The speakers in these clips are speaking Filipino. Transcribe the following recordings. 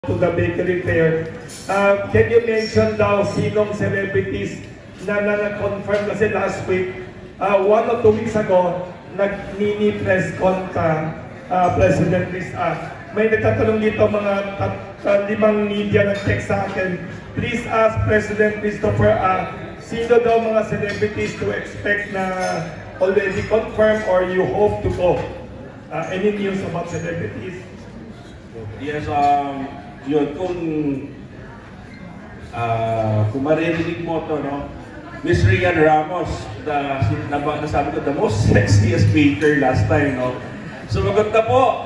to the bakery fair. Can you mention daw sinong celebrities na na-confirm kasi last week, 1 or 2 weeks ago, nag-mini press con ka, President Riz. May nagtatanong dito mga 5 media nag-text sa akin. Please ask President Christopher, sino daw mga celebrities to expect na already confirmed or you hope to go? Any news about celebrities? Yes, yun, kung maririnig mo to, no? Miss Rian Ramos, nasabi ko, the most sexiest baker last time, no? Sumagot na po.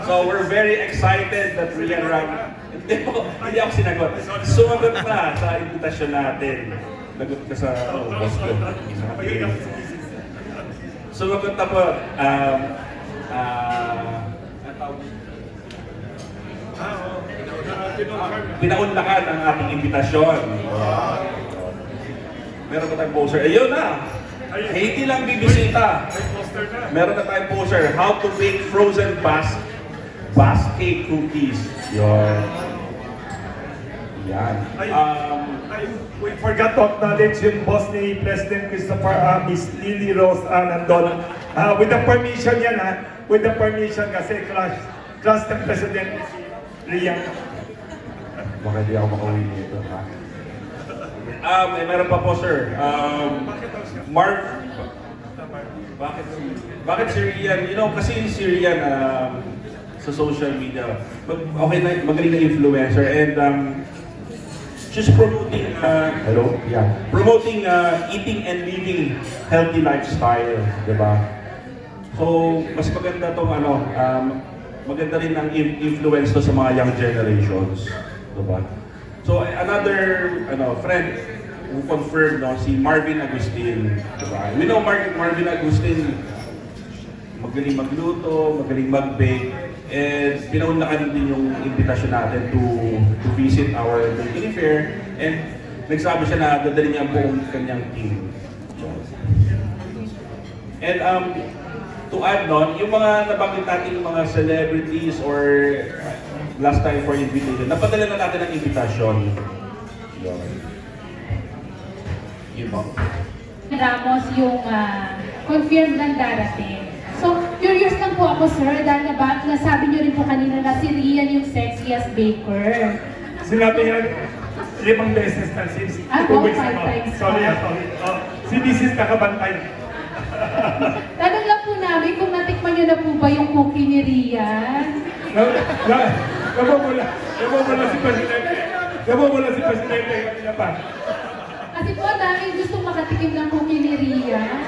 So we're very excited that Rian Ramos, hindi ako sinagot. Sumagot na sa invitasyon natin. Nagot ka sa boss ko. Sumagot na po. Pinaunlakan ang ating imbitasyon. Meron na tayong poster. Ayun na! Hindi lang bibisita. Meron na tayong poster. How to bake frozen basket cookies. Yan. We forgot to acknowledge yung boss ni President Christopher, Miss Lily Rose nandun. With the permission yan, with the permission kasi class ng President Rian. Baka di ako makauwi nito, ha? Meron pa po, sir. Mark, bakit si Rian? You know, kasi si Rian sa social media, magaling na influencer, and she's promoting, promoting eating and living healthy lifestyle, diba? So, mas maganda tong maganda rin ang influence to sa mga young generations, diba? So, another friend who confirmed, no, si Marvin Agustin, diba? We know Marvin Agustin, magaling magluto, magaling mag-bake, and pinaunlakan din yung invitation natin to visit our bakery fair, and nagsabi siya na dadali niya ang buong kanyang team. And to add on, yung mga nabanggit natin yung mga celebrities or last time for invitation, napadala na natin ang invitation. Yun ba? Ramos yung confirmed ng darating. So, curious lang po ako, sir, dahil nasabi niyo rin po kanina na si Rian yung sexiest baker. Sinabi niya 5 beses na since 2 weeks ago. Sorry. Si Mrs. Kakabantay. Tanong lang po namin kung natikman niyo na po ba yung cookie ni Rian? Namumula si Presidente. Namumula si Presidente. Kanina pa. Kasi po, dami gustong makatikim ng cookie ni Rian.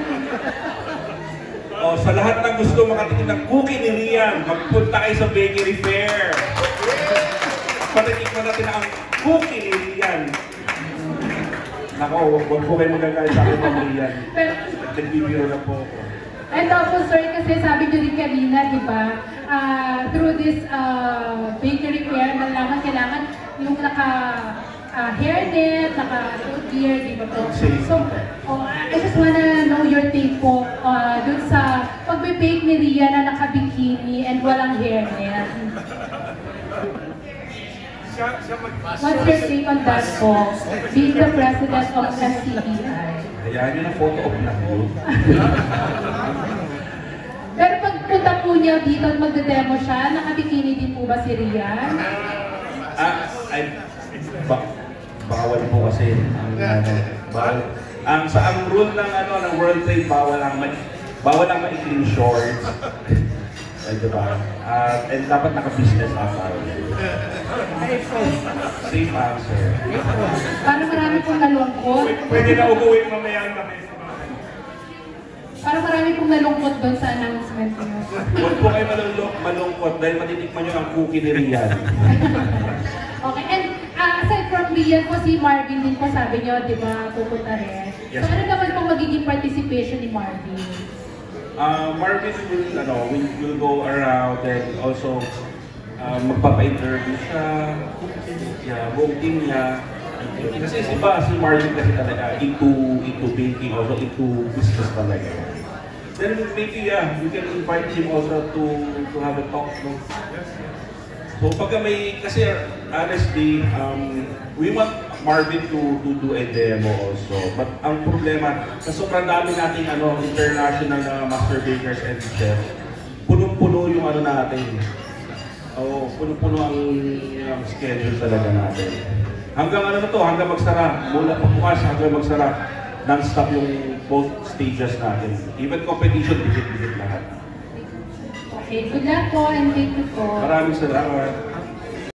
Sa lahat ng gusto makatikim ng cookie ni Rian, magpunta kayo sa bakery fair. Patitikman natin ang cookie ni Rian. Nako, huwag po kayo magagalit sa akin ng Rian. Nagbibiro na po ako. And also, sir, kasi sabi niyo rin kanina, di ba, through this bakery fair, malaman kailangan yung hairnet, naka-gear, di ba po? So, I just wanna know your take po dun sa pagbe-bake ni Rian na naka-bikini and walang hairnet. What's your take on that po? Being the president of SCBI. Hayaan nyo na photo op lang yun. Pero pagpunta po niya dito at magde-demo siya, naka-bikini din po ba si Rian? Bawal po kasi ang rule ng World Trade, bawal ang maikling shorts. Ay, diba? And dapat naka-business attire. Safe answer. Parang marami pong nalungkot. Pwede na umuwi mamaya kami sa bahay. Parang marami pong nalungkot doon sa announcement niyo. Huwag po kayo malungkot dahil matitikman nyo ang cookie ni Rian. Okay, and aside from Rian po, si Marvin din po sabi niyo, di ba, pupunta rin. Yes. So ano naman pong magiging participation ni Marvin? Marvin will go around and also magpapa-interview siya, buong team niya. Kasi si Marvin kasi talaga into baking, also into business talaga. Then maybe you can invite him also to have a talk. No? So pagka may, kasi honestly, we want Marvin to do a demo also. But ang problema, sa sobrang dami nating international na master bakers and chef, punong-puno yung natin. Oo, punong-puno ang schedule talaga natin. Hanggang hanggang magsara. Mula pagbukas hanggang magsara. Non-stop yung both stages natin. Even competition, dikit-dikit lahat. Okay, good luck po and thank you po. Maraming salamat.